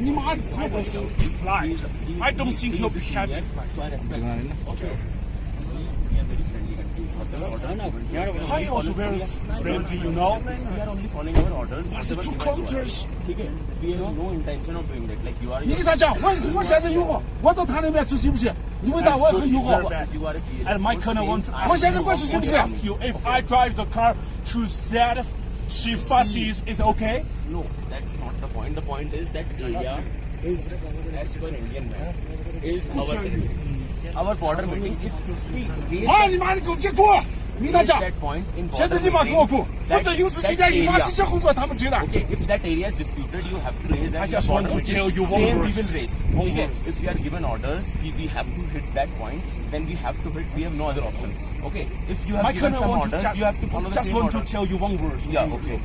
你妈太不行 is blind. I don't think you'll have this. Okay. I also very friendly, you know. We are only following our orders. What's the two countries? Okay. We have no intention of doing that. Like you are. 你跟他讲，我现在有我，我到他那边去行不行？你问他我很友好。And my colonel wants. 我现在过去行不行 ？Ask you if I drive the car to that she fussies is okay? No, that's not the point. The point is that area is, as per Indian man, is our border meeting. If we 啊！你妈的，给我别过！你跟他讲， that point in 现在 border 你妈给我过， meeting, 否则有事情在引发这些后果，他们知道。 Okay, if that area is disputed, you have to raise I that just want to tell you one same we verse. will raise. Okay, if we are given orders, if we have to hit that point, then we have to hit. We have no other option. Okay, if you have My given colonel some want to orders, you have to follow the just same want to order. tell you one word. Yeah, okay.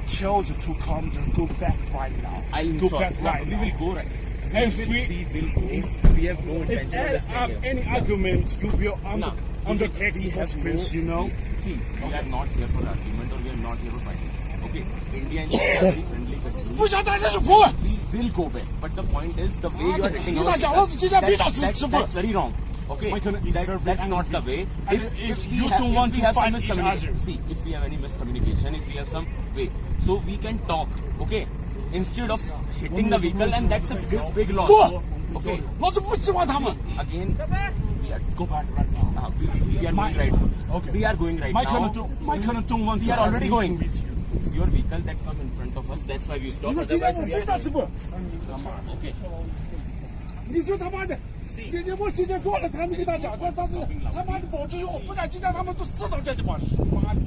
Tell the two commanders go back right now. I'm go sorry. back right We now. will go right. If We we will go. We have no if intention of staying here. any argument you will undertake We the have consequence, you know. See, we are not here for argument or we are not here for fighting. Okay, India and China are very friendly countries. 不想打这是不问。 We will go back, but the point is the way you are hitting 你 our 那讲老子今天非常是吃不。 that's very wrong. Okay, My colonel is very that's not the way. And if you don't want to fight each other. See, if we have any miscommunication, if we have some way, so we can talk. Okay, instead of hitting the vehicle, and that's a big loss. Go. Okay, 老子不喜欢他们。 again, we are Go back right now. we are going right. Okay. We are going right My now. colonel don't want We to are already argue going. with you. It's your vehicle that come in front of us. That's why we 你 stop. 说今天 Otherwise, 我 we 非 are 常吃不。 okay. 你说他妈的，我今天做了，他们给他讲，他妈的保持以后，不然今天他们都死到这地方。妈的！